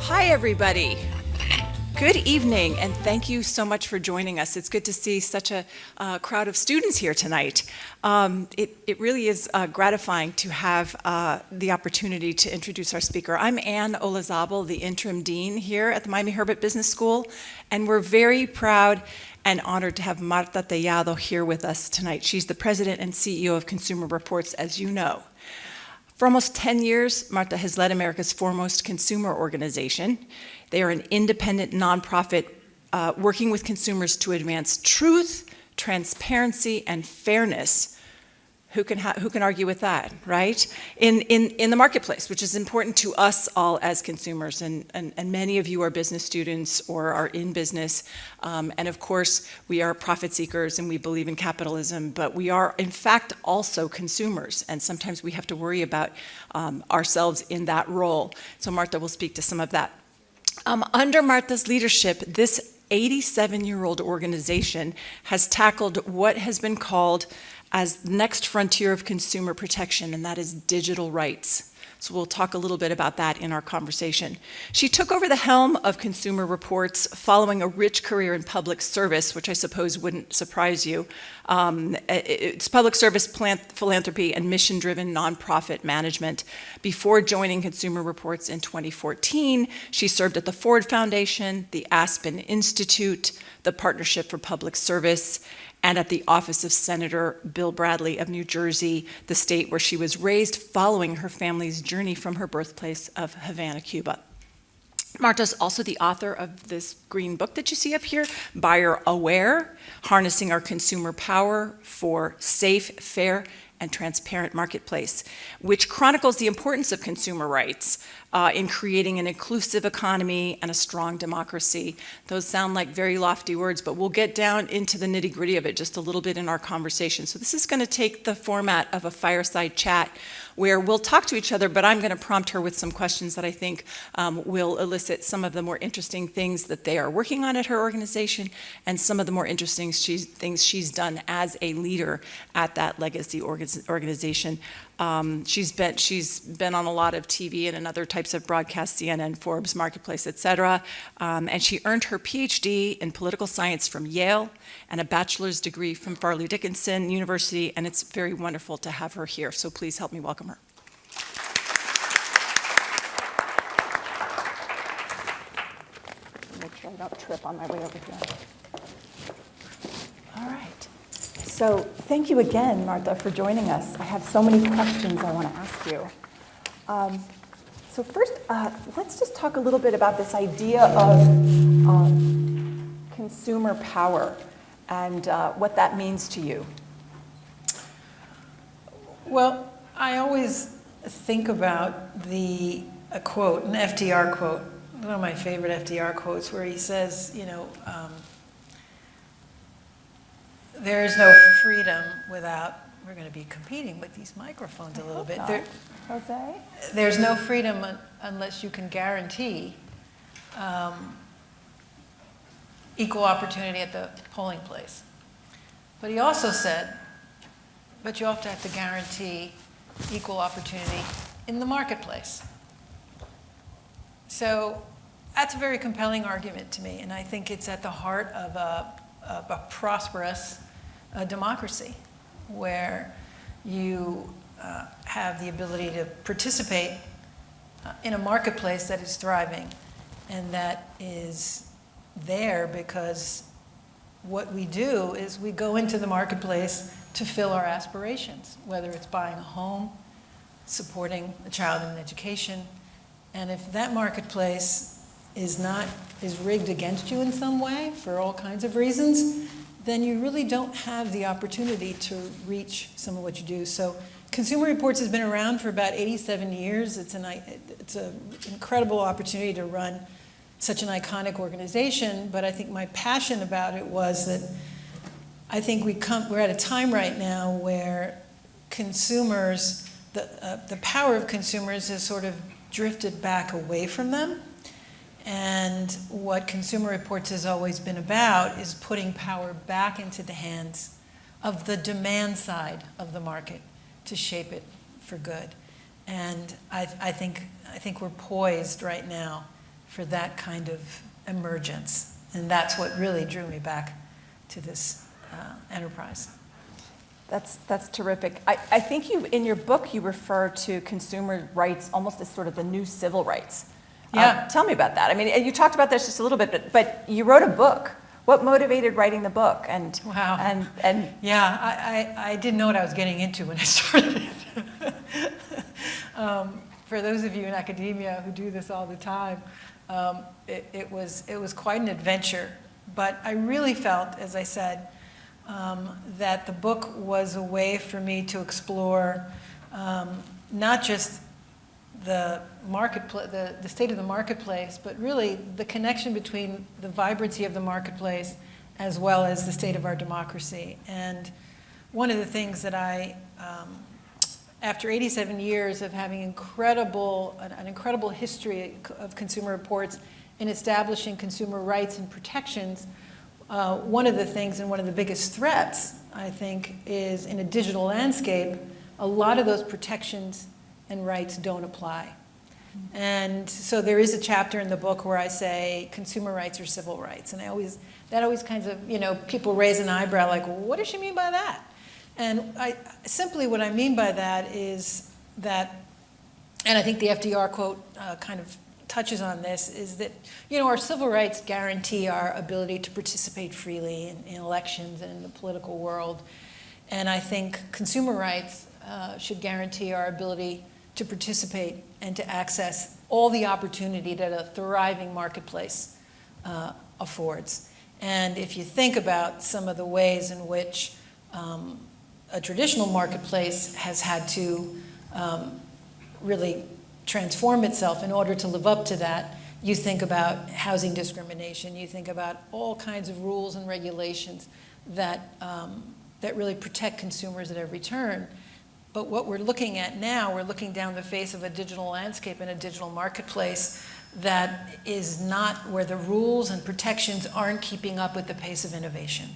Hi, everybody. Good evening, and thank you so much for joining us. It's good to see such a crowd of students here tonight. It really is gratifying to have the opportunity to introduce our speaker. I'm Ann Olazabal, the interim dean here at the Miami Herbert Business School, and we're very proud and honored to have Marta Tellado here with us tonight. She's the president and CEO of Consumer Reports, as you know. For almost 10 years, Marta has led America's foremost consumer organization. They are an independent nonprofit working with consumers to advance truth, transparency, and fairness. Who can argue with that, right? In the marketplace, which is important to us all as consumers, and many of you are business students or are in business, and of course, we are profit seekers and we believe in capitalism, but we are, in fact, also consumers, and sometimes we have to worry about ourselves in that role. So Marta will speak to some of that. Under Marta's leadership, this 87-year-old organization has tackled what has been called as the next frontier of consumer protection, and that is digital rights. So we'll talk a little bit about that in our conversation. She took over the helm of Consumer Reports following a rich career in public service, which I suppose wouldn't surprise you. It's public service, philanthropy, and mission-driven nonprofit management. Before joining Consumer Reports in 2014, she served at the Ford Foundation, the Aspen Institute, the Partnership for Public Service, and at the office of Senator Bill Bradley of New Jersey, the state where she was raised following her family's journey from her birthplace of Havana, Cuba. Marta's also the author of this green book that you see up here, Buyer Aware, Harnessing Our Consumer Power for Safe, Fair, and Transparent Marketplace, which chronicles the importance of consumer rights in creating an inclusive economy and a strong democracy. Those sound like very lofty words, but we'll get down into the nitty-gritty of it just a little bit in our conversation. So this is going to take the format of a fireside chat where we'll talk to each other, but I'm going to prompt her with some questions that I think will elicit some of the more interesting things that they are working on at her organization and some of the more interesting things she's done as a leader at that legacy organization. She's been on a lot of TV and in other types of broadcasts, CNN, Forbes, Marketplace, et cetera. And she earned her PhD in political science from Yale and a bachelor's degree from Farley Dickinson University. And it's very wonderful to have her here. So please help me welcome her. Make sure I don't trip on my way over here. All right. So thank you again, Marta, for joining us. I have so many questions I want to ask you. So first, let's just talk a little bit about this idea of consumer power and what that means to you. Well, I always think about a quote, an FDR quote, one of my favorite FDR quotes, where he says, there is no freedom without, we're going to be competing with these microphones a little bit. Jose? There's no freedom unless you can guarantee equal opportunity at the polling place. But he also said, but you also have to guarantee equal opportunity in the marketplace. So that's a very compelling argument to me, and I think it's at the heart of a prosperous democracy where you have the ability to participate in a marketplace that is thriving and that is there because what we do is we go into the marketplace to fill our aspirations, whether it's buying a home, supporting a child in education, and if that marketplace is rigged against you in some way for all kinds of reasons, then you really don't have the opportunity to reach some of what you do. So Consumer Reports has been around for about 87 years. It's an incredible opportunity to run such an iconic organization, but I think my passion about it was that I think we're at a time right now where consumers, the power of consumers has sort of drifted back away from them. And what Consumer Reports has always been about is putting power back into the hands of the demand side of the market to shape it for good. And I think we're poised right now for that kind of emergence. And that's what really drew me back to this enterprise. That's terrific. I think in your book you refer to consumer rights almost as sort of the new civil rights. Yeah. Tell me about that. I mean, you talked about this just a little bit, but you wrote a book. What motivated writing the book? And wow. And yeah, I didn't know what I was getting into when I started it. For those of you in academia who do this all the time, it was quite an adventure. But I really felt, as I said, that the book was a way for me to explore not just the state of the marketplace, but really the connection between the vibrancy of the marketplace as well as the state of our democracy. And one of the things that after 87 years of having an incredible history of Consumer Reports in establishing consumer rights and protections, one of the things and one of the biggest threats, I think, is in a digital landscape, a lot of those protections and rights don't apply. And so there is a chapter in the book where I say consumer rights are civil rights. And that always kinds of, people raise an eyebrow like, well, what does she mean by that? And simply what I mean by that is that, and I think the FDR quote kind of touches on this, is that, our civil rights guarantee our ability to participate freely in elections and in the political world. And I think consumer rights should guarantee our ability to participate and to access all the opportunity that a thriving marketplace affords. And if you think about some of the ways in which a traditional marketplace has had to really transform itself in order to live up to that, you think about housing discrimination, you think about all kinds of rules and regulations that really protect consumers at every turn. But what we're looking at now, we're looking down the face of a digital landscape and a digital marketplace that is not where the rules and protections aren't keeping up with the pace of innovation.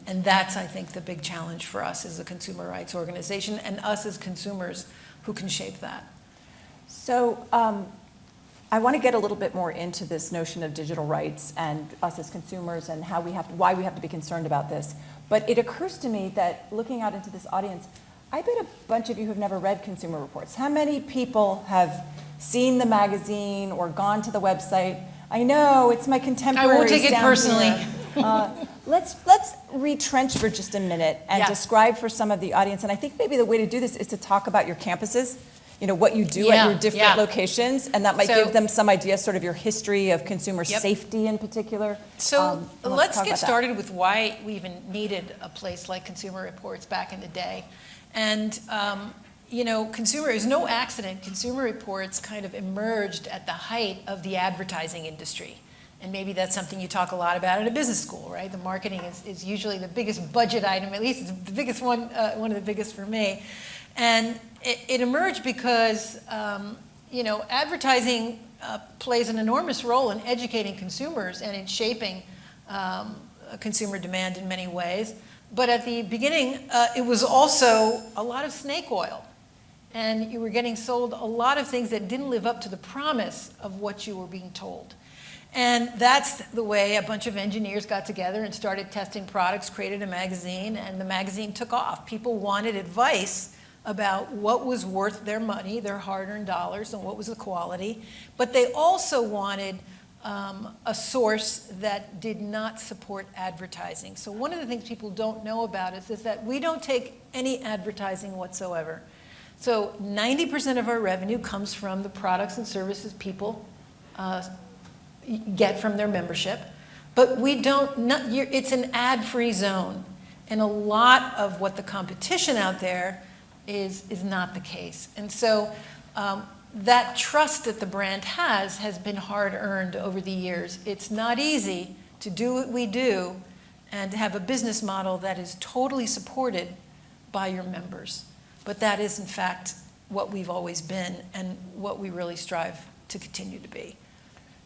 And that's, I think, the big challenge for us as a consumer rights organization and us as consumers who can shape that. So I want to get a little bit more into this notion of digital rights and us as consumers and why we have to be concerned about this. But it occurs to me that looking out into this audience, I bet a bunch of you have never read Consumer Reports. How many people have seen the magazine or gone to the website? I know, it's my contemporaries. I won't take it personally. Let's retrench for just a minute and describe for some of the audience. And I think maybe the way to do this is to talk about your campuses, what you do at your different locations, and that might give them some idea, sort of your history of consumer safety in particular. So let's get started with why we even needed a place like Consumer Reports back in the day. And, it was no accident. Consumer Reports kind of emerged at the height of the advertising industry. And maybe that's something you talk a lot about at a business school, right? The marketing is usually the biggest budget item, at least it's the biggest one of the biggest for me. And it emerged because, advertising plays an enormous role in educating consumers and in shaping consumer demand in many ways. But at the beginning, it was also a lot of snake oil. And you were getting sold a lot of things that didn't live up to the promise of what you were being told. And that's the way a bunch of engineers got together and started testing products, created a magazine, and the magazine took off. People wanted advice about what was worth their money, their hard-earned dollars, and what was the quality. But they also wanted a source that did not support advertising. So one of the things people don't know about is that we don't take any advertising whatsoever. So 90% of our revenue comes from the products and services people get from their membership. But we don't, it's an ad-free zone. And a lot of what the competition out there is not the case. And so that trust that the brand has been hard-earned over the years. It's not easy to do what we do and to have a business model that is totally supported by your members. But that is, in fact, what we've always been and what we really strive to continue to be.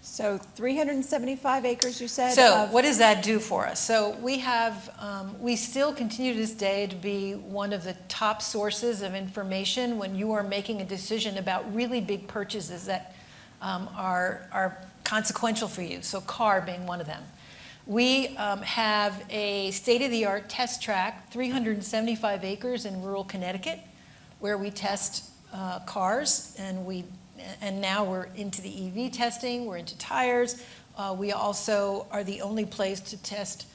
So 375 acres, you said? So what does that do for us? So we still continue to this day to be one of the top sources of information when you are making a decision about really big purchases that are consequential for you, so car being one of them. We have a state-of-the-art test track, 375 acres in rural Connecticut, where we test cars, and now we're into the EV testing, we're into tires. We also are the only place to test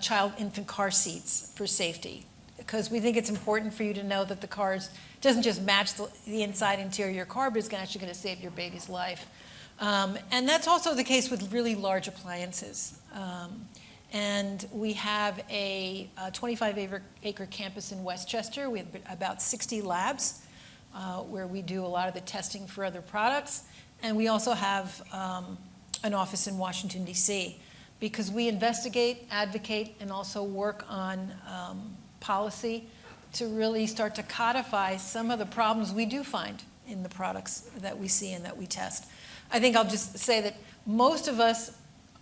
child infant car seats for safety, because we think it's important for you to know that the cars doesn't just match the inside interior of your car, but it's actually going to save your baby's life. And that's also the case with really large appliances. And we have a 25-acre campus in Westchester. We have about 60 labs where we do a lot of the testing for other products. And we also have an office in Washington, D.C., because we investigate, advocate, and also work on policy to really start to codify some of the problems we do find in the products that we see and that we test. I think I'll just say that most of us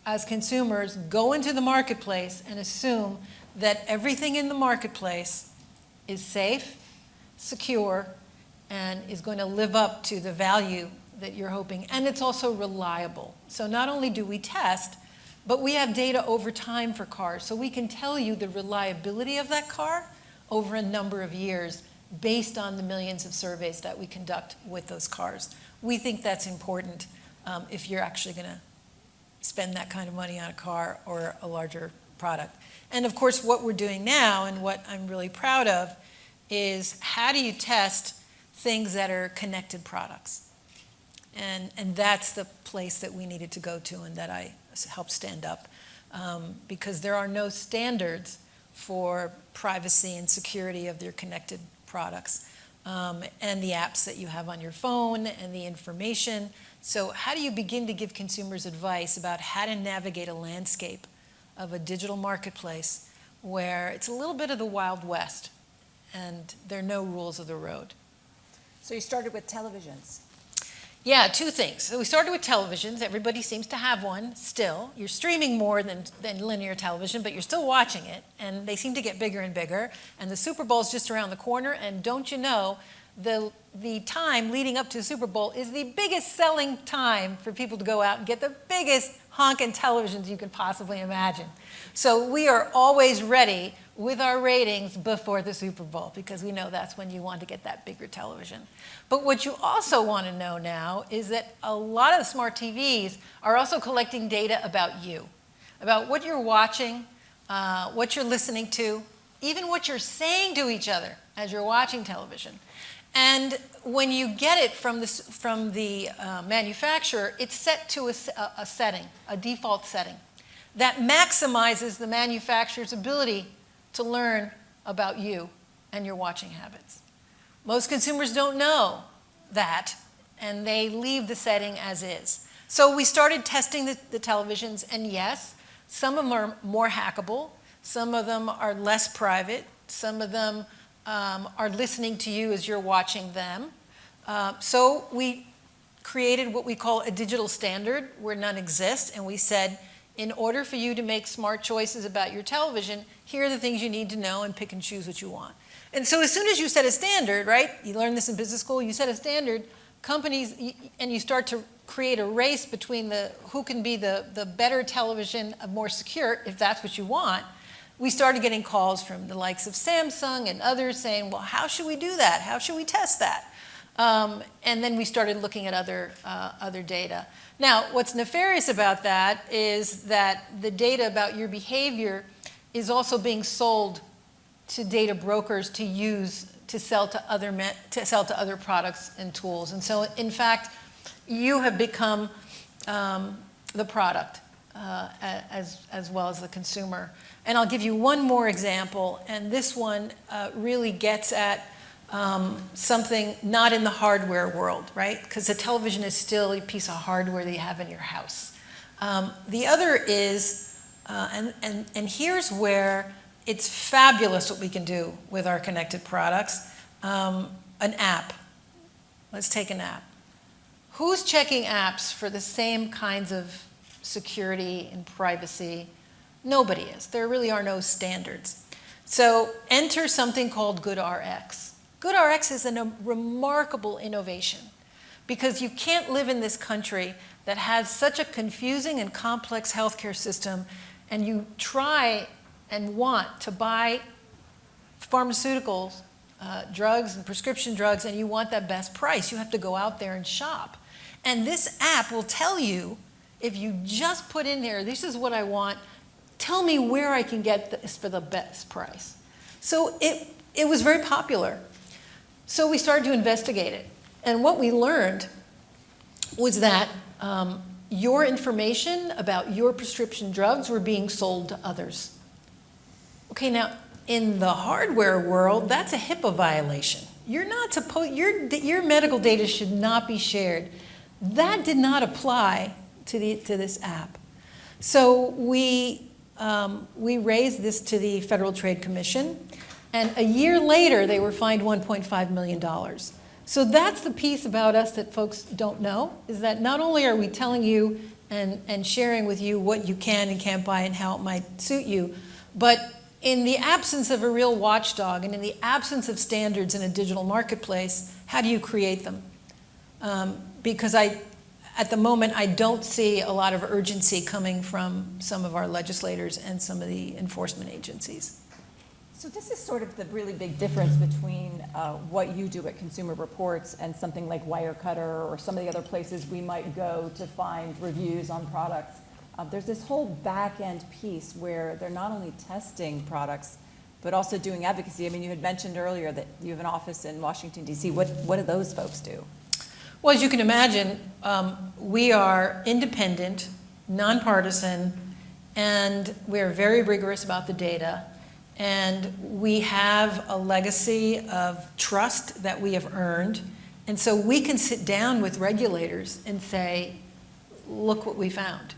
as consumers go into the marketplace and assume that everything in the marketplace is safe, secure, and is going to live up to the value that you're hoping. And it's also reliable. So not only do we test, but we have data over time for cars. So we can tell you the reliability of that car over a number of years based on the millions of surveys that we conduct with those cars. We think that's important if you're actually going to spend that kind of money on a car or a larger product. And of course, what we're doing now, and what I'm really proud of, is how do you test things that are connected products? And that's the place that we needed to go to and that I helped stand up, because there are no standards for privacy and security of their connected products, and the apps that you have on your phone and the information. So how do you begin to give consumers advice about how to navigate a landscape of a digital marketplace where it's a little bit of the Wild West and there are no rules of the road? So you started with televisions. Yeah, two things. So we started with televisions. Everybody seems to have one still. You're streaming more than linear television, but you're still watching it, and they seem to get bigger and bigger. And the Super Bowl's just around the corner, and don't you know, the time leading up to the Super Bowl is the biggest selling time for people to go out and get the biggest honking televisions you can possibly imagine. So we are always ready with our ratings before the Super Bowl, because we know that's when you want to get that bigger television. But what you also want to know now is that a lot of the smart TVs are also collecting data about you, about what you're watching, what you're listening to, even what you're saying to each other as you're watching television. And when you get it from the manufacturer, it's set to a setting, a default setting, that maximizes the manufacturer's ability to learn about you and your watching habits. Most consumers don't know that, and they leave the setting as is. So we started testing the televisions, and yes, some of them are more hackable, some of them are less private, some of them are listening to you as you're watching them. So we created what we call a digital standard where none exists, and we said, in order for you to make smart choices about your television, here are the things you need to know, and pick and choose what you want. And so as soon as you set a standard, right, you learn this in business school, you set a standard, companies, and you start to create a race between who can be the better television, more secure, if that's what you want. We started getting calls from the likes of Samsung and others saying, well, how should we do that? How should we test that? And then we started looking at other data. Now, what's nefarious about that is that the data about your behavior is also being sold to data brokers to use to sell to other products and tools. And so, in fact, you have become the product as well as the consumer. And I'll give you one more example, and this one really gets at something not in the hardware world, right? Because the television is still a piece of hardware that you have in your house. The other is, and here's where it's fabulous what we can do with our connected products, an app. Let's take an app. Who's checking apps for the same kinds of security and privacy? Nobody is. There really are no standards. So enter something called GoodRx. GoodRx is a remarkable innovation because you can't live in this country that has such a confusing and complex healthcare system, and you try and want to buy pharmaceuticals, drugs and prescription drugs, and you want that best price. You have to go out there and shop. And this app will tell you, if you just put in there, this is what I want, tell me where I can get this for the best price. So it was very popular. So we started to investigate it. And what we learned was that your information about your prescription drugs were being sold to others. Okay, now, in the hardware world, that's a HIPAA violation. You're not supposed, your medical data should not be shared. That did not apply to this app. So we raised this to the Federal Trade Commission, and a year later they were fined $1.5 million. So that's the piece about us that folks don't know, is that not only are we telling you and sharing with you what you can and can't buy and how it might suit you, but in the absence of a real watchdog and in the absence of standards in a digital marketplace, how do you create them? Because at the moment, I don't see a lot of urgency coming from some of our legislators and some of the enforcement agencies. So this is sort of the really big difference between what you do at Consumer Reports and something like Wirecutter or some of the other places we might go to find reviews on products. There's this whole back-end piece where they're not only testing products, but also doing advocacy. I mean, you had mentioned earlier that you have an office in Washington, D.C. What do those folks do? Well, as you can imagine, we are independent, nonpartisan, and we're very rigorous about the data. And we have a legacy of trust that we have earned. And so we can sit down with regulators and say, look what we found.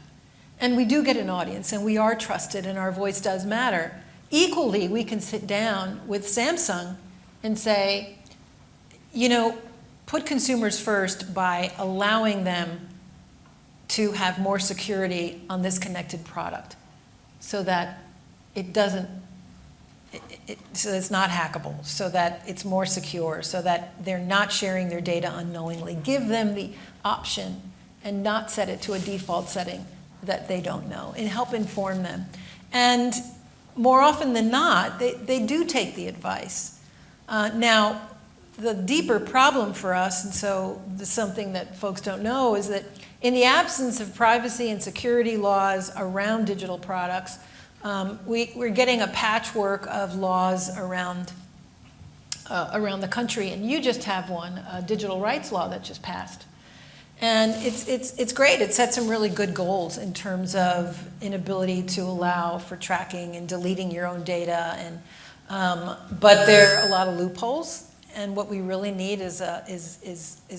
And we do get an audience, and we are trusted, and our voice does matter. Equally, we can sit down with Samsung and say, you know, put consumers first by allowing them to have more security on this connected product so that it doesn't, so that it's not hackable, so that it's more secure, so that they're not sharing their data unknowingly. Give them the option and not set it to a default setting that they don't know, and help inform them. And more often than not, they do take the advice. Now, the deeper problem for us, and so this is something that folks don't know, is that in the absence of privacy and security laws around digital products, we're getting a patchwork of laws around the country, and you just have one, a digital rights law that just passed. And it's great. It sets some really good goals in terms of inability to allow for tracking and deleting your own data, and but there are a lot of loopholes. And what we really need is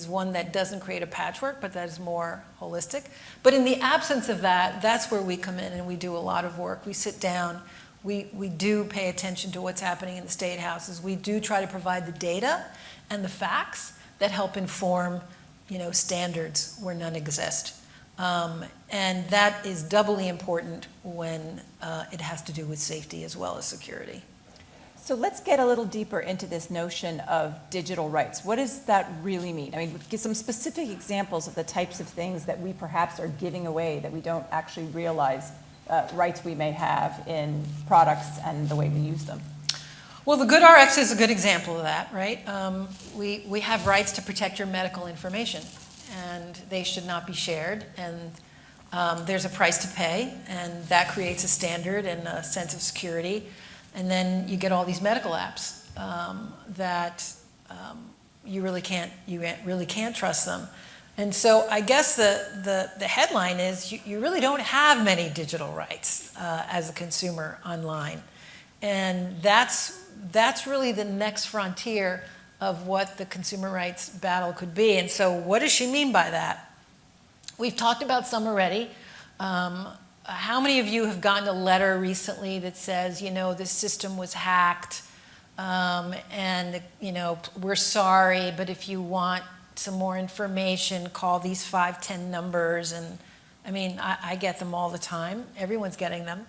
one that doesn't create a patchwork, but that is more holistic. But in the absence of that, that's where we come in and we do a lot of work. We sit down, we do pay attention to what's happening in the state houses. We do try to provide the data and the facts that help inform, standards where none exist. And that is doubly important when it has to do with safety as well as security. So let's get a little deeper into this notion of digital rights. What does that really mean? I mean, give some specific examples of the types of things that we perhaps are giving away that we don't actually realize rights we may have in products and the way we use them. Well, the GoodRx is a good example of that, right? We have rights to protect your medical information, and they should not be shared. And there's a price to pay, and that creates a standard and a sense of security. And then you get all these medical apps that you really can't trust them. And so I guess the headline is you really don't have many digital rights as a consumer online. And that's really the next frontier of what the consumer rights battle could be. And so what does she mean by that? We've talked about some already. How many of you have gotten a letter recently that says, this system was hacked, and, we're sorry, but if you want some more information, call these 510 numbers. And I mean, I get them all the time. Everyone's getting them.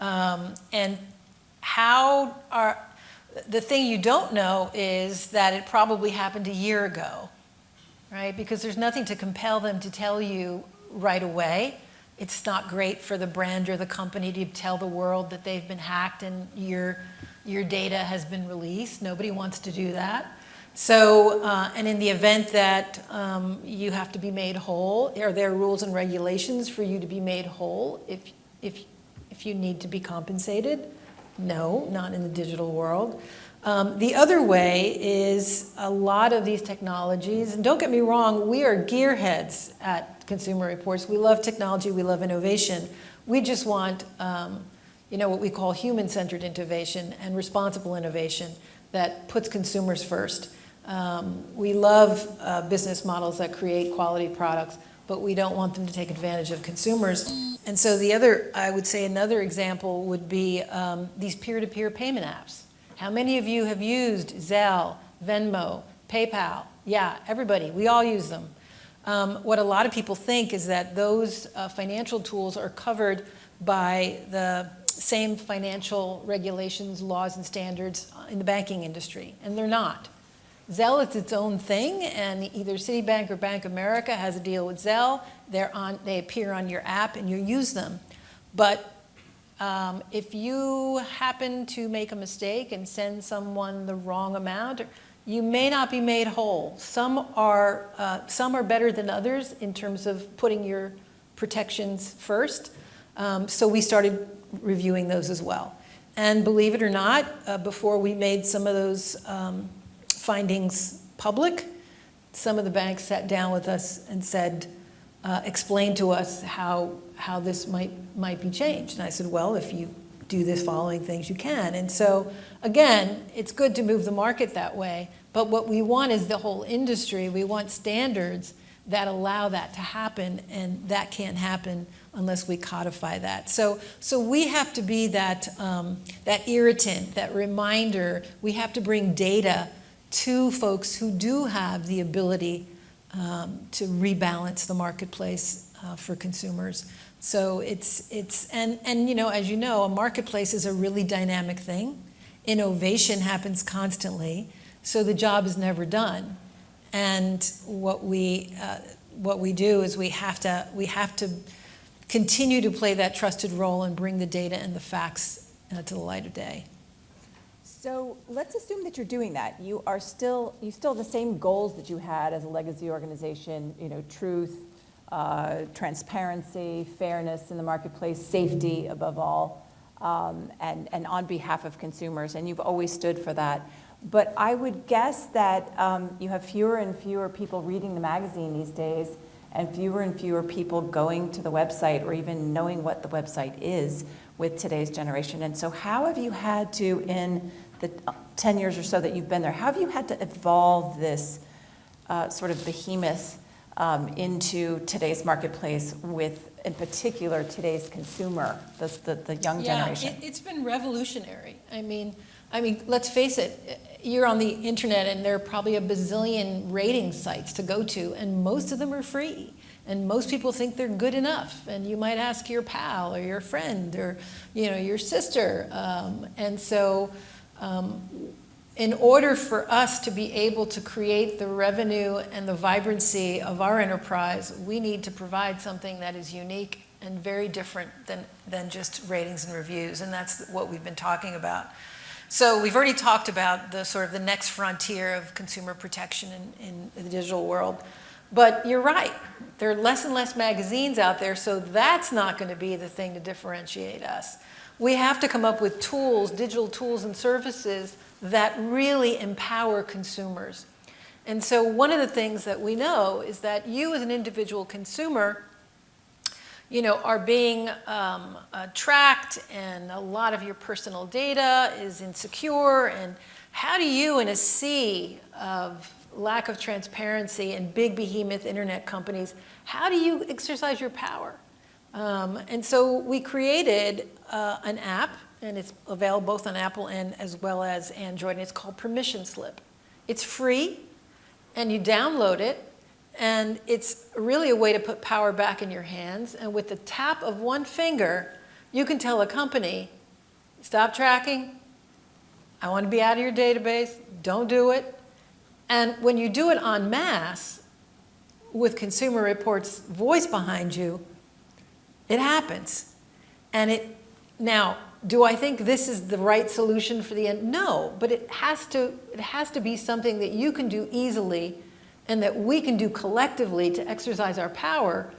And the thing you don't know is that it probably happened a year ago. right? Because there's nothing to compel them to tell you right away. It's not great for the brand or the company to tell the world that they've been hacked and your data has been released. Nobody wants to do that. So, and in the event that you have to be made whole, are there rules and regulations for you to be made whole if you need to be compensated? No, not in the digital world. The other way is a lot of these technologies, and don't get me wrong, we are gearheads at Consumer Reports. We love technology, we love innovation. We just want, what we call human-centered innovation and responsible innovation that puts consumers first. We love business models that create quality products, but we don't want them to take advantage of consumers. And so I would say another example would be these peer-to-peer payment apps. How many of you have used Zelle, Venmo, PayPal? Yeah, everybody, we all use them. What a lot of people think is that those financial tools are covered by the same financial regulations, laws, and standards in the banking industry, and they're not. Zelle is its own thing, and either Citibank or Bank of America has a deal with Zelle. They appear on your app, and you use them. But if you happen to make a mistake and send someone the wrong amount, you may not be made whole. Some are better than others in terms of putting your protections first. So we started reviewing those as well. And believe it or not, before we made some of those findings public, some of the banks sat down with us and said, explain to us how this might be changed. And I said, well, if you do this following things, you can. And so, again, it's good to move the market that way, but what we want is the whole industry. We want standards that allow that to happen, and that can't happen unless we codify that. So we have to be that irritant, that reminder. We have to bring data to folks who do have the ability to rebalance the marketplace for consumers. So it's and as you know, a marketplace is a really dynamic thing. Innovation happens constantly, so the job is never done. And what we do is we have to continue to play that trusted role and bring the data and the facts to the light of day. So let's assume that you're doing that. You still have the same goals that you had as a legacy organization, truth, transparency, fairness in the marketplace, safety above all, and on behalf of consumers, and you've always stood for that. But I would guess that you have fewer and fewer people reading the magazine these days, and fewer people going to the website or even knowing what the website is with today's generation. And so how have you had to, in the 10 years or so that you've been there, how have you had to evolve this sort of behemoth into today's marketplace with, in particular, today's consumer, the young generation? Yeah, it's been revolutionary. I mean, let's face it, you're on the internet and there are probably a bazillion rating sites to go to, and most of them are free. And most people think they're good enough. And you might ask your pal or your friend or your sister. And so in order for us to be able to create the revenue and the vibrancy of our enterprise, we need to provide something that is unique and very different than just ratings and reviews. And that's what we've been talking about. So we've already talked about the sort of the next frontier of consumer protection in the digital world. But you're right, there are less and less magazines out there, so that's not going to be the thing to differentiate us. We have to come up with tools, digital tools and services that really empower consumers. And so one of the things that we know is that you as an individual consumer are being tracked, and a lot of your personal data is insecure. And how do you, in a sea of lack of transparency and big behemoth internet companies, how do you exercise your power? And so we created an app, and it's available both on Apple and as well as Android, and it's called Permission Slip. It's free, and you download it, and it's really a way to put power back in your hands. And with the tap of one finger, you can tell a company, stop tracking, I want to be out of your database, don't do it. And when you do it en masse, with Consumer Reports' voice behind you, it happens. And now, do I think this is the right solution for the end? No, but it has to be something that you can do easily and that we can do collectively to exercise our power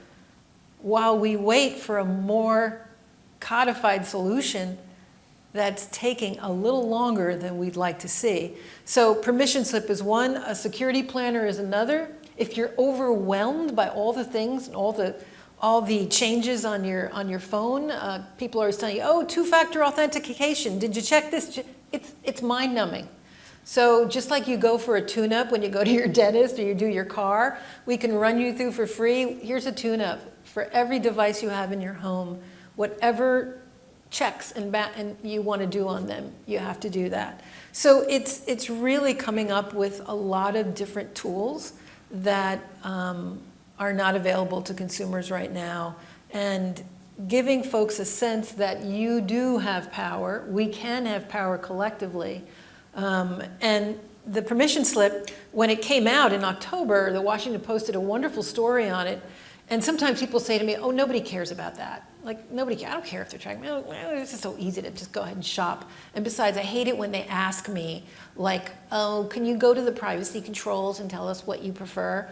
while we wait for a more codified solution that's taking a little longer than we'd like to see. So permission slip is one, a security planner is another. If you're overwhelmed by all the things and all the changes on your phone, people are always telling you, oh, two-factor authentication, did you check this? It's mind-numbing. So just like you go for a tune-up when you go to your dentist or you do your car, we can run you through for free. Here's a tune-up for every device you have in your home. Whatever checks and you want to do on them, you have to do that. So it's really coming up with a lot of different tools that are not available to consumers right now, and giving folks a sense that you do have power, we can have power collectively. And the permission slip, when it came out in October, the Washington Post did a wonderful story on it, and sometimes people say to me, oh, nobody cares about that. Like, nobody cares. I don't care if they're tracking me. Oh, it's just so easy to just go ahead and shop. And besides, I hate it when they ask me, like, oh, can you go to the privacy controls and tell us what you prefer?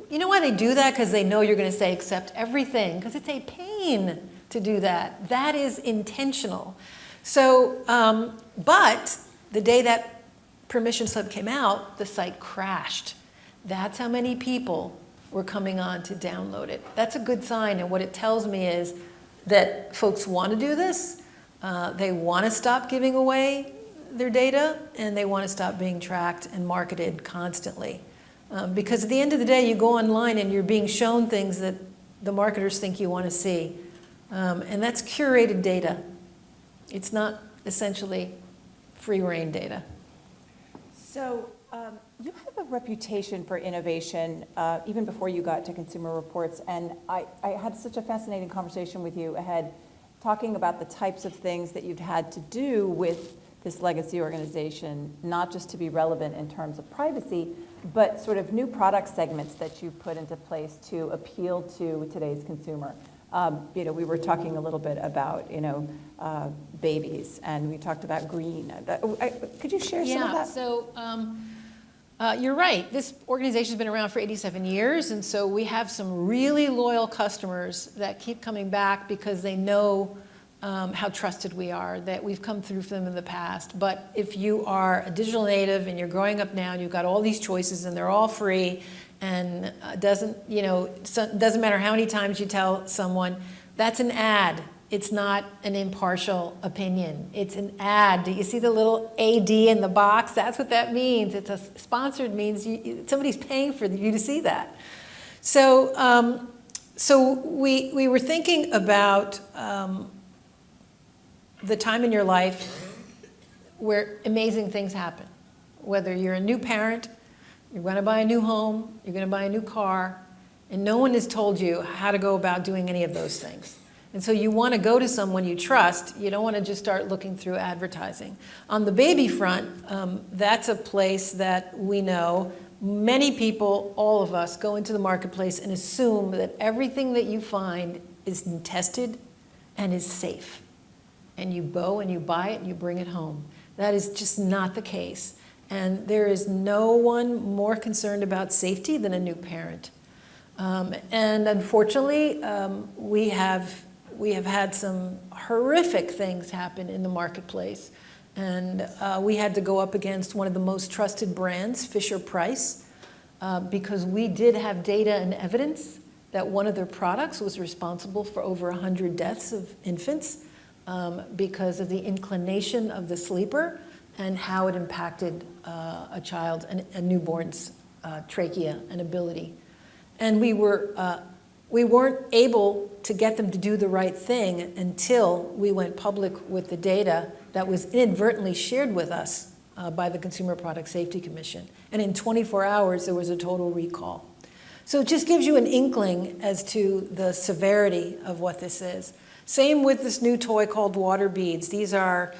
You know why they do that? Because they know you're going to say accept everything, because it's a pain to do that. That is intentional. So, but the day that permission slip came out, the site crashed. That's how many people were coming on to download it. That's a good sign, and what it tells me is that folks want to do this, they want to stop giving away their data, and they want to stop being tracked and marketed constantly. Because at the end of the day, you go online and you're being shown things that the marketers think you want to see. And that's curated data. It's not essentially free reign data. So you have a reputation for innovation even before you got to Consumer Reports, and I had such a fascinating conversation with you ahead, talking about the types of things that you've had to do with this legacy organization, not just to be relevant in terms of privacy, but sort of new product segments that you've put into place to appeal to today's consumer. We were talking a little bit about, babies, and we talked about green. Could you share some of that? So you're right. This organization's been around for 87 years, and so we have some really loyal customers that keep coming back because they know how trusted we are, that we've come through for them in the past. But if you are a digital native and you're growing up now and you've got all these choices and they're all free, and doesn't matter how many times you tell someone, that's an ad. It's not an impartial opinion. It's an ad. Do you see the little AD in the box? That's what that means. It's a sponsored, means somebody's paying for you to see that. So, we were thinking about the time in your life where amazing things happen. Whether you're a new parent, you're going to buy a new home, you're going to buy a new car, and no one has told you how to go about doing any of those things. And so you want to go to someone you trust. You don't want to just start looking through advertising. On the baby front, that's a place that we know many people, all of us, go into the marketplace and assume that everything that you find is tested and is safe. And you go and you buy it and you bring it home. That is just not the case. And there is no one more concerned about safety than a new parent. And unfortunately, we have had some horrific things happen in the marketplace. And we had to go up against one of the most trusted brands, Fisher-Price, because we did have data and evidence that one of their products was responsible for over 100 deaths of infants because of the inclination of the sleeper and how it impacted a child, a newborn's trachea and ability. And we weren't able to get them to do the right thing until we went public with the data that was inadvertently shared with us by the Consumer Product Safety Commission. And in 24 hours, there was a total recall. So it just gives you an inkling as to the severity of what this is. Same with this new toy called water beads. These are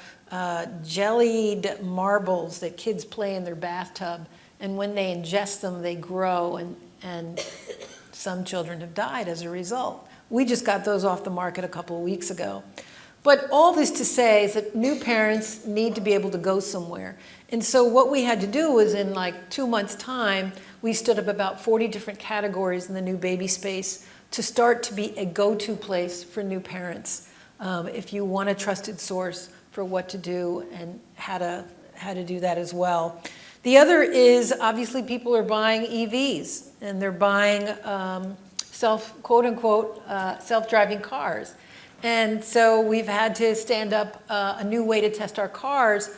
jellied marbles that kids play in their bathtub, and when they ingest them, they grow, and Some children have died as a result. We just got those off the market a couple of weeks ago. But all this to say is that new parents need to be able to go somewhere. And so what we had to do was in like 2 months' time, we stood up about 40 different categories in the new baby space to start to be a go-to place for new parents. If you want a trusted source for what to do and how to do that as well. The other is obviously people are buying EVs and they're buying quote unquote, self-driving cars. And so we've had to stand up a new way to test our cars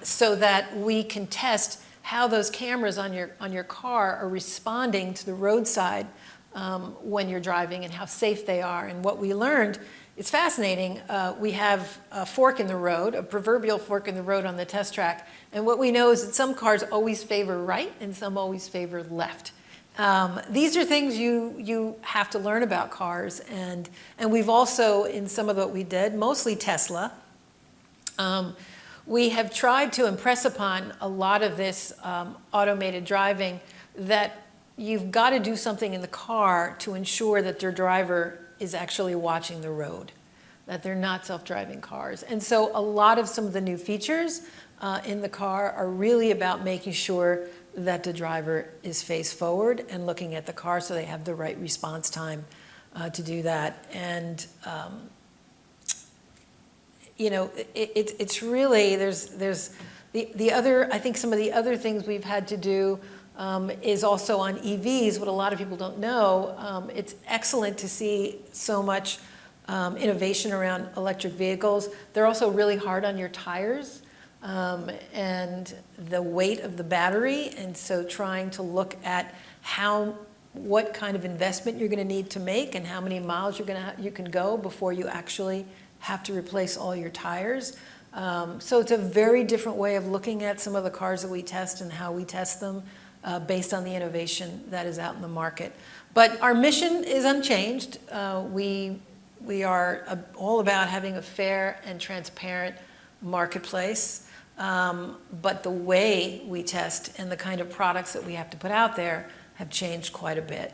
so that we can test how those cameras on your car are responding to the roadside when you're driving and how safe they are. And what we learned, it's fascinating. We have a fork in the road, a proverbial fork in the road on the test track. And what we know is that some cars always favor right and some always favor left. These are things you have to learn about cars. And we've also, in some of what we did, mostly Tesla, we have tried to impress upon a lot of this automated driving that you've got to do something in the car to ensure that your driver is actually watching the road, that they're not self-driving cars. And so a lot of some of the new features in the car are really about making sure that the driver is face forward and looking at the car so they have the right response time to do that. And you know, it's really, there's the other, I think some of the other things we've had to do is also on EVs, what a lot of people don't know. It's excellent to see so much innovation around electric vehicles. They're also really hard on your tires and the weight of the battery. And so trying to look at what kind of investment you're going to need to make and how many miles you can go before you actually have to replace all your tires. So it's a very different way of looking at some of the cars that we test and how we test them based on the innovation that is out in the market. But our mission is unchanged. We are all about having a fair and transparent marketplace. But the way we test and the kind of products that we have to put out there have changed quite a bit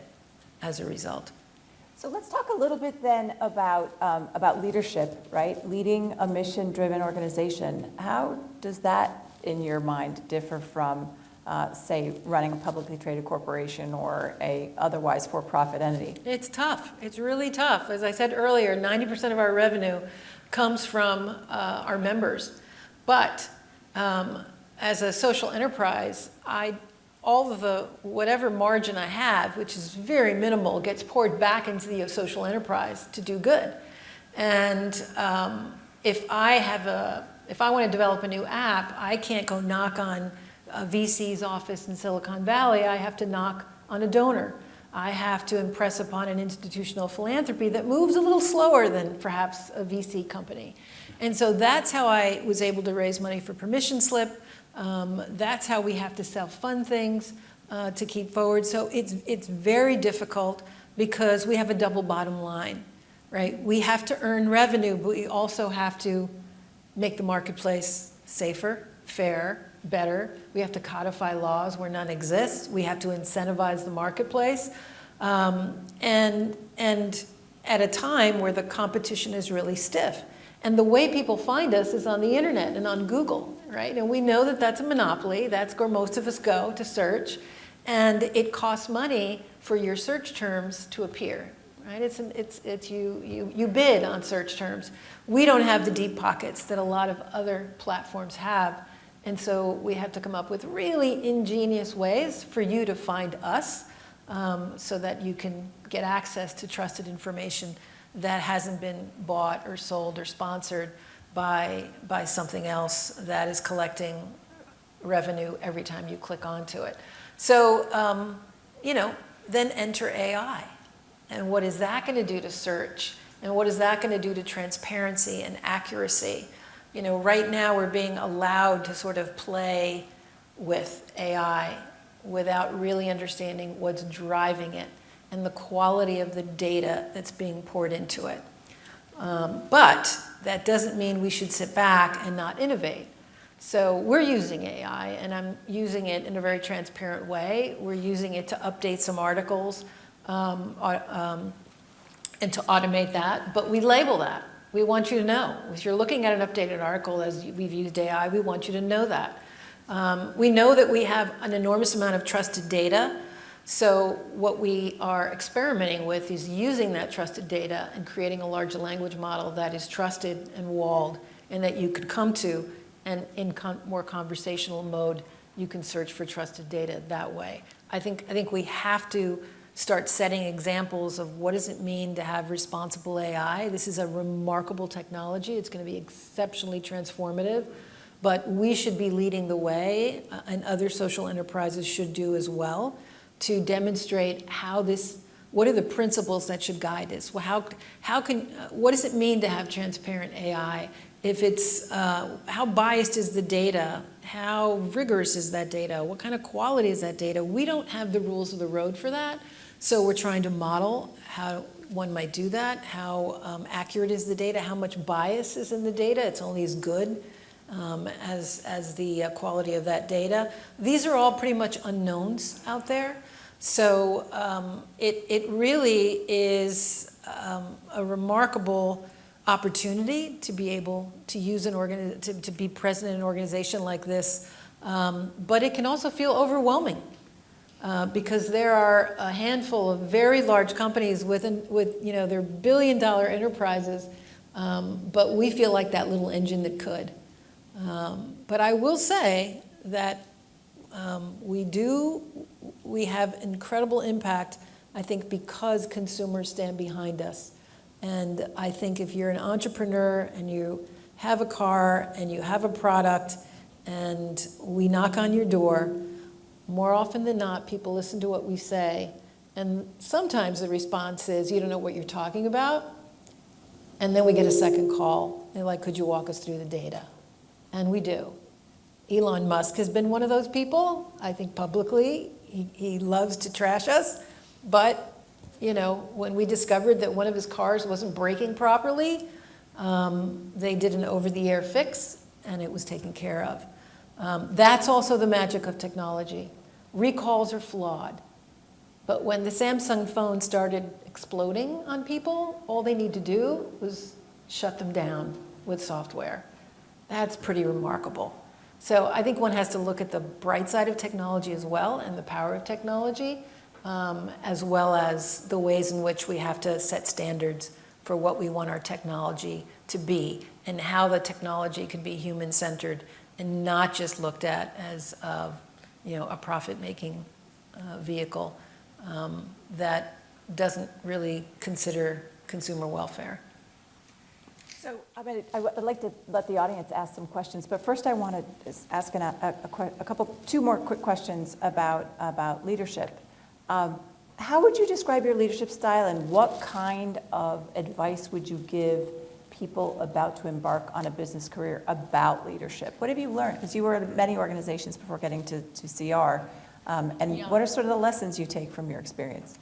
as a result. So let's talk a little bit then about leadership, right? Leading a mission-driven organization. How does that, in your mind, differ from, say, running a publicly traded corporation or a otherwise for-profit entity? It's tough. It's really tough. As I said earlier, 90% of our revenue comes from our members. But as a social enterprise, all of the whatever margin I have, which is very minimal, gets poured back into the social enterprise to do good. And if I want to develop a new app, I can't go knock on a VC's office in Silicon Valley. I have to knock on a donor. I have to impress upon an institutional philanthropy that moves a little slower than perhaps a VC company. And so that's how I was able to raise money for Permission Slip. That's how we have to self-fund things to keep forward. So it's very difficult because we have a double bottom line, right? We have to earn revenue, but we also have to make the marketplace safer, fairer, better. We have to codify laws where none exist. We have to incentivize the marketplace. And at a time where the competition is really stiff. And the way people find us is on the internet and on Google, right? And we know that that's a monopoly. That's where most of us go to search. And it costs money for your search terms to appear, right? You bid on search terms. We don't have the deep pockets that a lot of other platforms have. And so we have to come up with really ingenious ways for you to find us so that you can get access to trusted information that hasn't been bought or sold or sponsored by something else that is collecting revenue every time you click onto it. So, then enter AI. And what is that going to do to search? And what is that going to do to transparency and accuracy? Right now we're being allowed to sort of play with AI without really understanding what's driving it and the quality of the data that's being poured into it. But that doesn't mean we should sit back and not innovate. So we're using AI, and I'm using it in a very transparent way. We're using it to update some articles and to automate that, but we label that. We want you to know. If you're looking at an updated article as we've used AI, we want you to know that. We know that we have an enormous amount of trusted data, so what we are experimenting with is using that trusted data and creating a large language model that is trusted and walled and that you could come to, and in more conversational mode, you can search for trusted data that way. I think we have to start setting examples of what does it mean to have responsible AI. This is a remarkable technology. It's going to be exceptionally transformative, but we should be leading the way, and other social enterprises should do as well, to demonstrate what are the principles that should guide us? Well, what does it mean to have transparent AI? If it's, how biased is the data? How rigorous is that data? What kind of quality is that data? We don't have the rules of the road for that, so we're trying to model how one might do that. How accurate is the data? How much bias is in the data? It's only as good as the quality of that data. These are all pretty much unknowns out there. So it really is a remarkable opportunity to be able to use to be present in an organization like this, but it can also feel overwhelming because there are a handful of very large companies with their billion-dollar enterprises, but we feel like that little engine that could. But I will say that we have incredible impact, I think, because consumers stand behind us. And I think if you're an entrepreneur and you have a car and you have a product and we knock on your door, more often than not, people listen to what we say. And sometimes the response is, you don't know what you're talking about. And then we get a second call. They're like, could you walk us through the data? And we do. Elon Musk has been one of those people, I think publicly. He loves to trash us. But, when we discovered that one of his cars wasn't braking properly, they did an over-the-air fix, and it was taken care of. That's also the magic of technology. Recalls are flawed. But when the Samsung phone started exploding on people, all they need to do was shut them down with software. That's pretty remarkable. So I think one has to look at the bright side of technology as well, and the power of technology, as well as the ways in which we have to set standards for what we want our technology to be, and how the technology can be human-centered and not just looked at as a profit-making vehicle that doesn't really consider consumer welfare. So I'd like to let the audience ask some questions, but first I want to just ask two more quick questions about leadership. How would you describe your leadership style, and what kind of advice would you give people about to embark on a business career about leadership? What have you learned? Because you were at many organizations before getting to CR, what are sort of the lessons you take from your experience?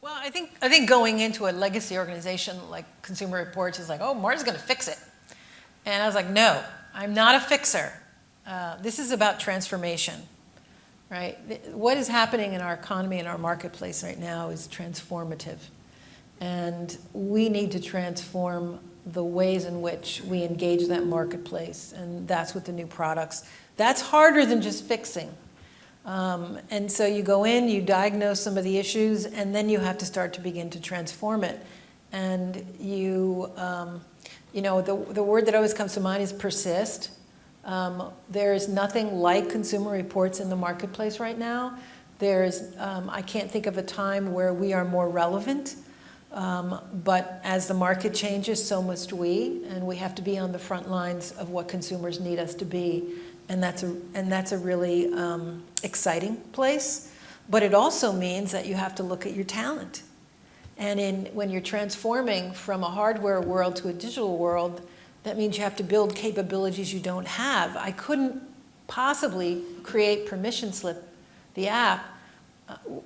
Well, I think going into a legacy organization like Consumer Reports is like, oh, Marta's going to fix it. And I was like, no, I'm not a fixer. This is about transformation, right? What is happening in our economy and our marketplace right now is transformative. And we need to transform the ways in which we engage that marketplace. And that's with the new products. That's harder than just fixing. And so you go in, you diagnose some of the issues, and then you have to start to begin to transform it. And the word that always comes to mind is persist. There is nothing like Consumer Reports in the marketplace right now. I can't think of a time where we are more relevant. But as the market changes, so must we, and we have to be on the front lines of what consumers need us to be. And that's a really exciting place. But it also means that you have to look at your talent. And when you're transforming from a hardware world to a digital world, that means you have to build capabilities you don't have. I couldn't possibly create Permission Slip, the app,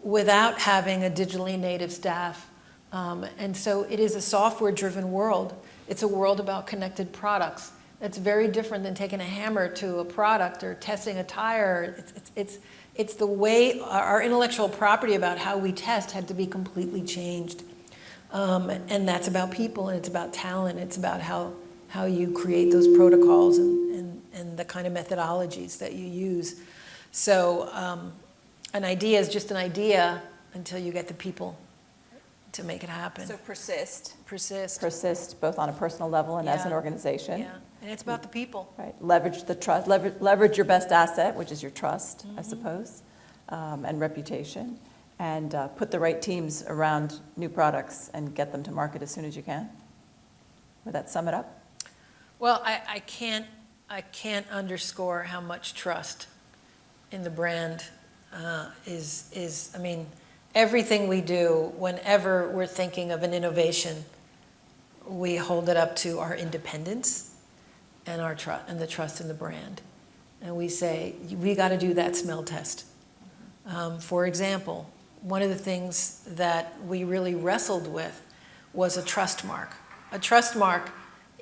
without having a digitally native staff. And so it is a software-driven world. It's a world about connected products. That's very different than taking a hammer to a product or testing a tire. It's the way our intellectual property about how we test had to be completely changed. And that's about people, and it's about talent. It's about how you create those protocols and the kind of methodologies that you use. So an idea is just an idea until you get the people to make it happen. So persist. Persist. Both on a personal level and as an Yeah. organization. Yeah, and it's about the people. Right, leverage the trust, leverage your best asset, which is your trust, I suppose, and reputation, and put the right teams around new products and get them to market as soon as you can. Would that sum it up? Well, I can't underscore how much trust in the brand is. I mean, everything we do, whenever we're thinking of an innovation, we hold it up to our independence and our trust and the trust in the brand, and we say we got to do that smell test. For example, one of the things that we really wrestled with was a trust mark. A trust mark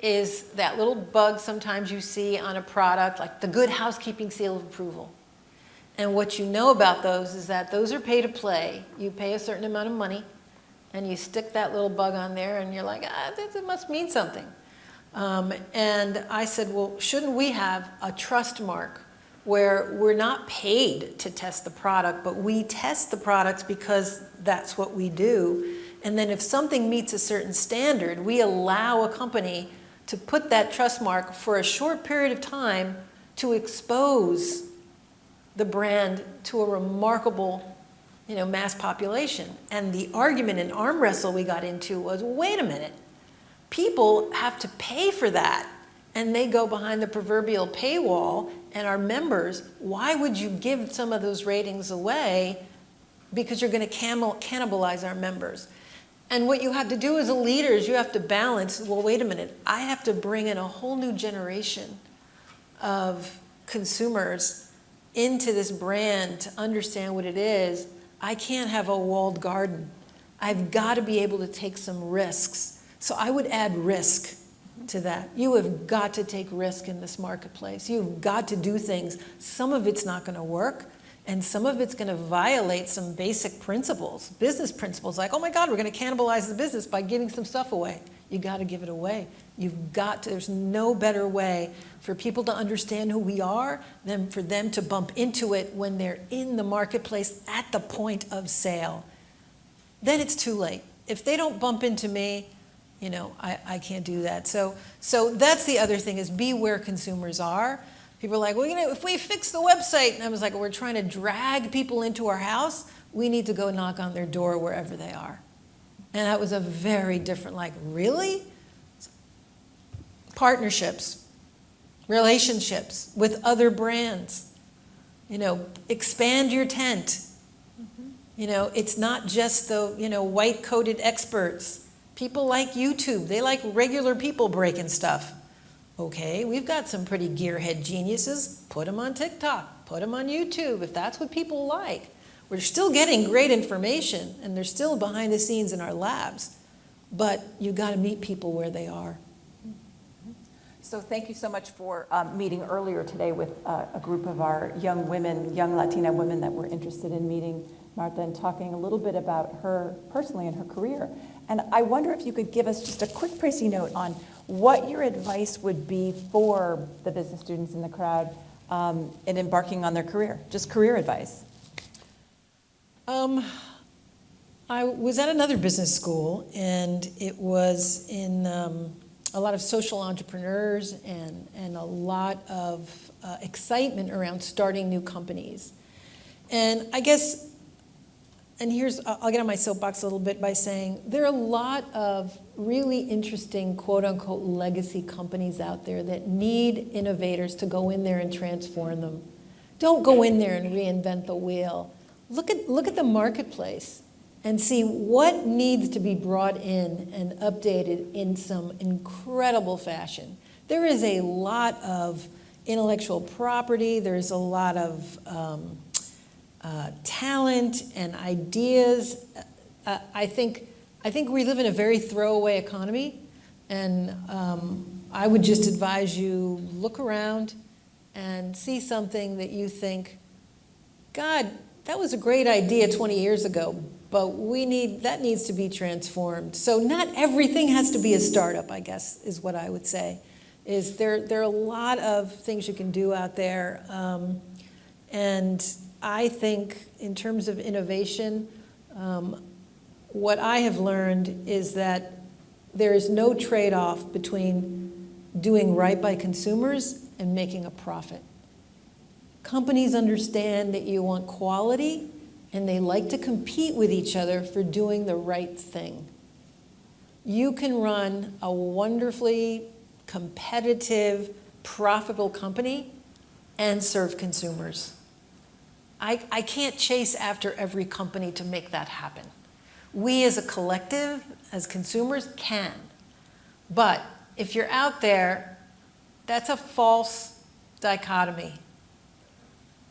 is that little bug sometimes you see on a product, like the Good Housekeeping seal of approval. And what you know about those is that those are pay to play. You pay a certain amount of money, and you stick that little bug on there, and you're like, it must mean something. And I said, well, shouldn't we have a trust mark where we're not paid to test the product, but we test the products because that's what we do. And then if something meets a certain standard, we allow a company to put that trust mark for a short period of time to expose the brand to a remarkable, mass population. And the argument and arm wrestle we got into was, wait a minute, people have to pay for that. And they go behind the proverbial paywall, and our members, why would you give some of those ratings away? Because you're going to cannibalize our members. And what you have to do as a leader is you have to balance, well, wait a minute, I have to bring in a whole new generation of consumers into this brand to understand what it is. I can't have a walled garden. I've got to be able to take some risks. So I would add risk to that. You have got to take risk in this marketplace. You've got to do things. Some of it's not going to work, and some of it's going to violate some basic principles, business principles, like, oh my God, we're going to cannibalize the business by giving some stuff away. You got to give it away. You've got to, there's no better way for people to understand who we are than for them to bump into it when they're in the marketplace at the point of sale. Then it's too late. If they don't bump into me, I can't do that. So that's the other thing, is be where consumers are. People are like, well, if we fix the website, and I was like, well, we're trying to drag people into our house, we need to go knock on their door wherever they are. And that was a very different, like, really? Partnerships, relationships with other brands, expand your tent. It's not just the, white-coated experts. People like YouTube. They like regular people breaking stuff. Okay, we've got some pretty gearhead geniuses. Put them on TikTok. Put them on YouTube if that's what people like. We're still getting great information, and they're still behind the scenes in our labs. But you've got to meet people where they are. So thank you so much for meeting earlier today with a group of our young women, young Latina women that were interested in meeting Marta and talking a little bit about her personally and her career. And I wonder if you could give us just a quick précis note on what your advice would be for the business students in the crowd in embarking on their career, just career advice. I was at another business school, and it was in a lot of social entrepreneurs and a lot of excitement around starting new companies. And I guess, and I'll get on my soapbox a little bit by saying there are a lot of really interesting quote-unquote legacy companies out there that need innovators to go in there and transform them. Don't go in there and reinvent the wheel. Look at the marketplace and see what needs to be brought in and updated in some incredible fashion. There is a lot of intellectual property. There's a lot of talent and ideas. I think we live in a very throwaway economy, and I would just advise you look around and see something that you think God, that was a great idea 20 years ago, but that needs to be transformed. So not everything has to be a startup, I guess, is what I would say. There are a lot of things you can do out there. And I think in terms of innovation, what I have learned is that there is no trade-off between doing right by consumers and making a profit. Companies understand that you want quality, and they like to compete with each other for doing the right thing. You can run a wonderfully competitive, profitable company and serve consumers. I can't chase after every company to make that happen. We as a collective, as consumers, can. But if you're out there, that's a false dichotomy.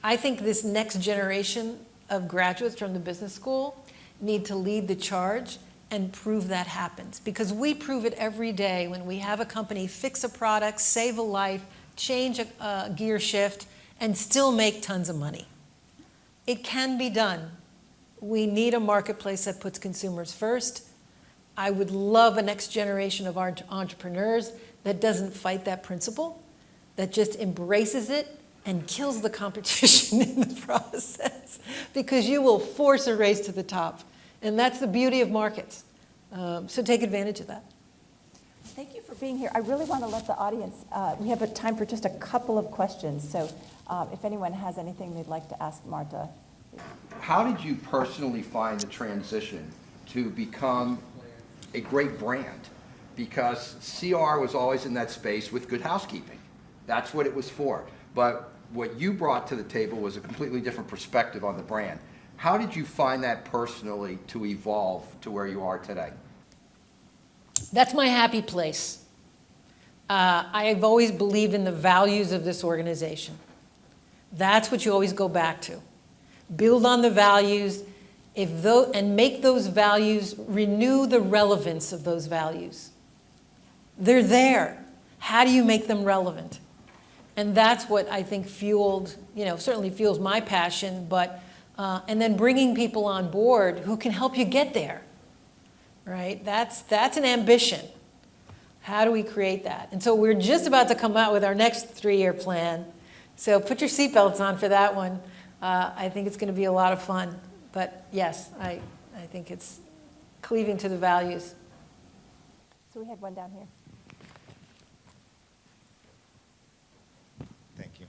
I think this next generation of graduates from the business school need to lead the charge and prove that happens. Because we prove it every day when we have a company fix a product, save a life, change a gear shift, and still make tons of money. It can be done. We need a marketplace that puts consumers first. I would love a next generation of entrepreneurs that doesn't fight that principle, that just embraces it and kills the competition in the process, because you will force a race to the top. And that's the beauty of markets. So take advantage of that. Thank you for being here. I really want to let the audience, we have a time for just a couple of questions. So if anyone has anything they'd like to ask Marta. How did you personally find the transition to become a great brand? Because CR was always in that space with Good Housekeeping. That's what it was for. But what you brought to the table was a completely different perspective on the brand. How did you find that personally to evolve to where you are today? That's my happy place. I've always believed in the values of this organization. That's what you always go back to. Build on the values, and make those values, renew the relevance of those values. They're there. How do you make them relevant? And that's what I think fueled, certainly fuels my passion, but, and then bringing people on board who can help you get there, right? That's an ambition. How do we create that? And so we're just about to come out with our next 3-year plan. So put your seatbelts on for that one. I think it's going to be a lot of fun. But yes, I think it's cleaving to the values. So we had one down here. Thank you.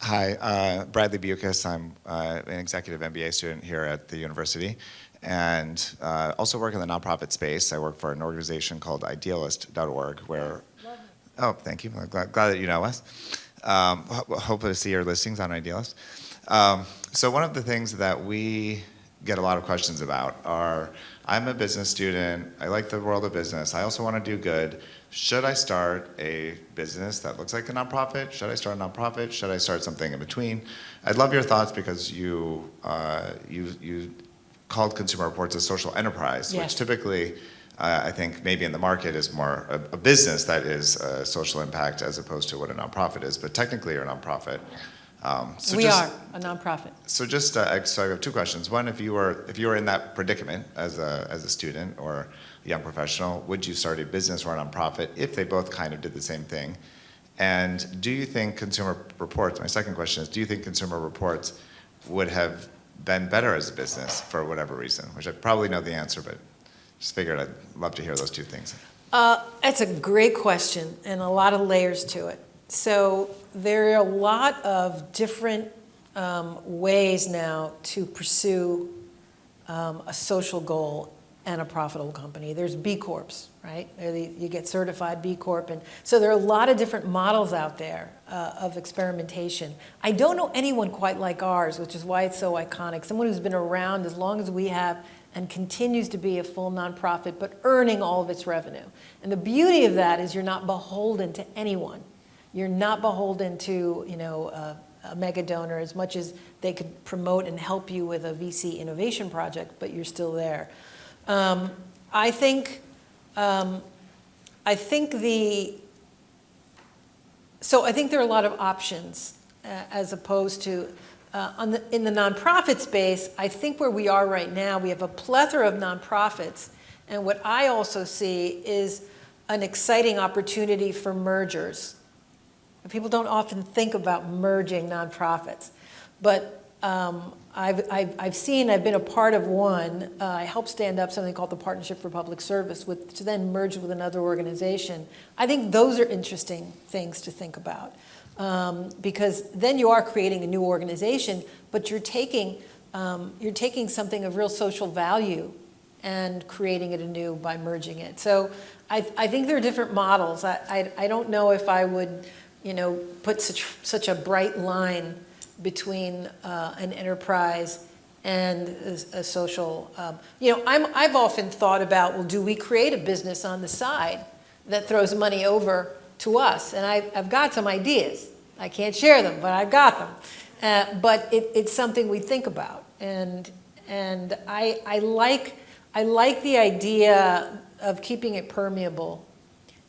Hi, Bradley Bucas. I'm an executive MBA student here at the university, and also work in the nonprofit space. I work for an organization called idealist.org, where, oh, thank you. I'm glad that you know us. Hope to see your listings on Idealist. So one of the things that we get a lot of questions about are, I'm a business student, I like the world of business, I also want to do good. Should I start a business that looks like a nonprofit? Should I start a nonprofit? Should I start something in between? I'd love your thoughts, because you called Consumer Reports a social enterprise, Yes. which typically I think maybe in the market is more a business that is a social impact as opposed to what a nonprofit is, but technically you're a nonprofit. We are a nonprofit. So just, so I have 2 questions. One, if you were in that predicament as a student or a young professional, would you start a business or a nonprofit if they both kind of did the same thing? And do you think Consumer Reports, my second question is, do you think Consumer Reports would have been better as a business for whatever reason? Which I probably know the answer, but just figured I'd love to hear those 2 things. That's a great question, and a lot of layers to it. So there are a lot of different ways now to pursue a social goal and a profitable company. There's B Corps, right? You get certified B Corp. And so there are a lot of different models out there of experimentation. I don't know anyone quite like ours, which is why it's so iconic. Someone who's been around as long as we have and continues to be a full nonprofit, but earning all of its revenue. And the beauty of that is you're not beholden to anyone. You're not beholden to, a mega donor, as much as they could promote and help you with a VC innovation project, but you're still there. I think there are a lot of options as opposed to in the nonprofit space, I think where we are right now, we have a plethora of nonprofits. And what I also see is an exciting opportunity for mergers. People don't often think about merging nonprofits, but I've been a part of one. I helped stand up something called the Partnership for Public Service, to then merge with another organization. I think those are interesting things to think about, because then you are creating a new organization, but you're taking something of real social value and creating it anew by merging it. So I think there are different models. I don't know if I would, put such a bright line between an enterprise and a social. I've often thought about, well, do we create a business on the side that throws money over to us? And I've got some ideas. I can't share them, but I've got them. But it's something we think about, and I like the idea of keeping it permeable.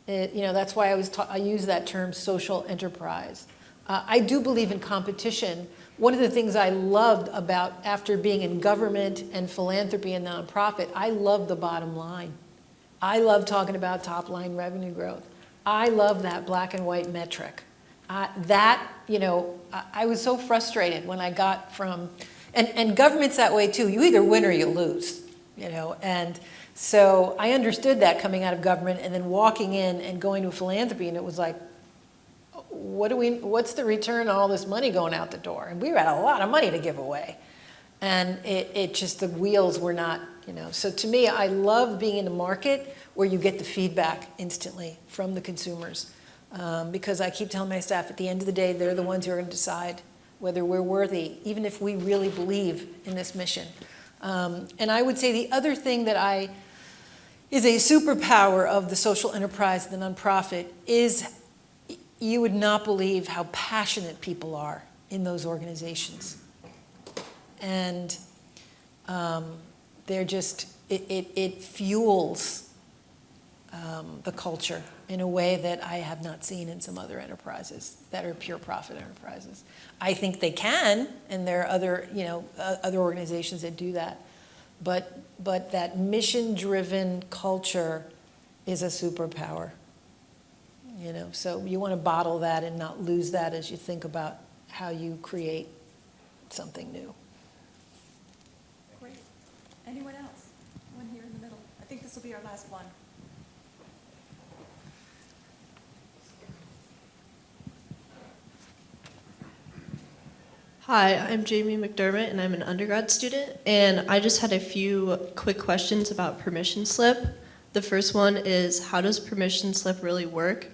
That's why I use that term social enterprise. I do believe in competition. One of the things I loved about after being in government and philanthropy and nonprofit, I love the bottom line. I love talking about top line revenue growth. I love that black and white metric. I was so frustrated when I got from, and government's that way too. You either win or you lose, and so I understood that coming out of government and then walking in and going to philanthropy, and it was like, what's the return on all this money going out the door? And we had a lot of money to give away. And it just, the wheels were not, So to me, I love being in a market where you get the feedback instantly from the consumers. Because I keep telling my staff, at the end of the day, they're the ones who are going to decide whether we're worthy, even if we really believe in this mission. And I would say the other thing that is a superpower of the social enterprise, the nonprofit, is you would not believe how passionate people are in those organizations. And they're just, it fuels the culture in a way that I have not seen in some other enterprises that are pure profit enterprises. I think they can, and there are other organizations that do that. But that mission-driven culture is a superpower. So you want to bottle that and not lose that as you think about how you create something new. Great. Anyone else? One here in the middle. I think this will be our last one. Hi, I'm Jamie McDermott, and I'm an undergrad student, and I just had a few quick questions about permission slip. The first one is, how does permission slip really work?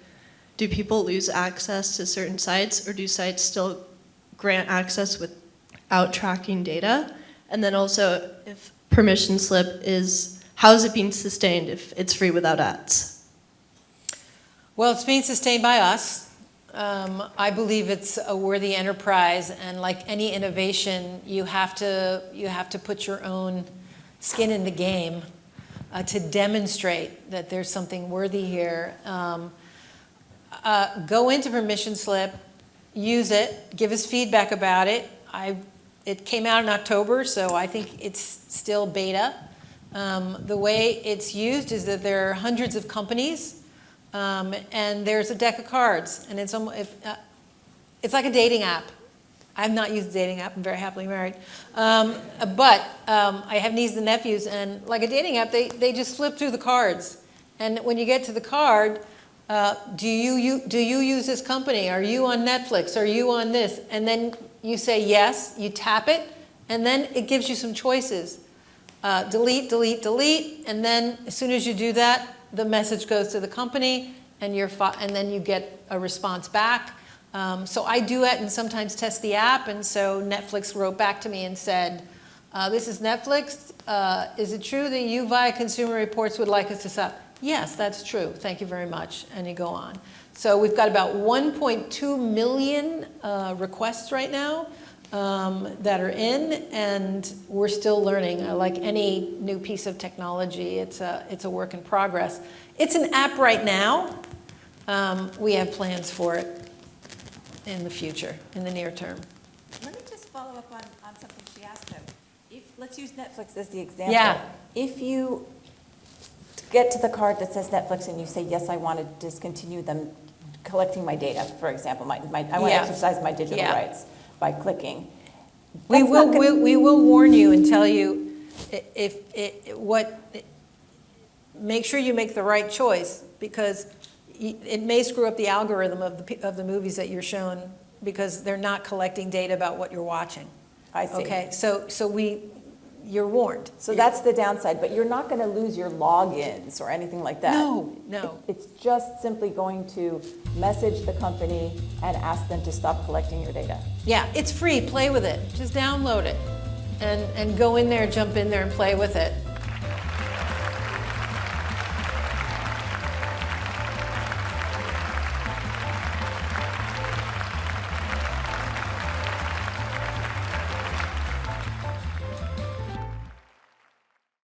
Do people lose access to certain sites, or do sites still grant access without tracking data? And then also, if permission slip how is it being sustained if it's free without ads? Well, it's being sustained by us. I believe it's a worthy enterprise, and like any innovation, you have to put your own skin in the game to demonstrate that there's something worthy here. Go into permission slip, use it, give us feedback about it. It came out in October, so I think it's still beta. The way it's used is that there are hundreds of companies. And there's a deck of cards, and it's like a dating app. I've not used a dating app. I'm very happily married. But I have nieces and nephews, and like a dating app, they just flip through the cards. And when you get to the card, do you use this company? Are you on Netflix? Are you on this? And then you say yes, you tap it, and then it gives you some choices. Delete, delete, delete, and then as soon as you do that, the message goes to the company, and then you get a response back. So I do it and sometimes test the app, and so Netflix wrote back to me and said, this is Netflix. Is it true that you via Consumer Reports would like us to stop? Yes, that's true. Thank you very much. And you go on. So we've got about 1.2 million requests right now that are in, and we're still learning. Like any new piece of technology, it's a work in progress. It's an app right now. We have plans for it in the future, in the near term. Let me just follow up on something she asked though. Let's use Netflix as the example. Yeah. If you get to the card that says Netflix and you say, yes, I want to discontinue them collecting my data, for example, I want to Yeah. exercise my digital Yeah. rights by clicking. We That's not will, gonna- we will warn you and tell you make sure you make the right choice, because it may screw up the algorithm of the movies that you're shown, because they're not collecting data about what you're watching. I see. Okay, so you're warned. So that's the downside, but you're not going to lose your logins or anything like that. No. It's just simply going to message the company and ask them to stop collecting your data. Yeah, it's free, play with it. Just download it and go in there, jump in there and play with it.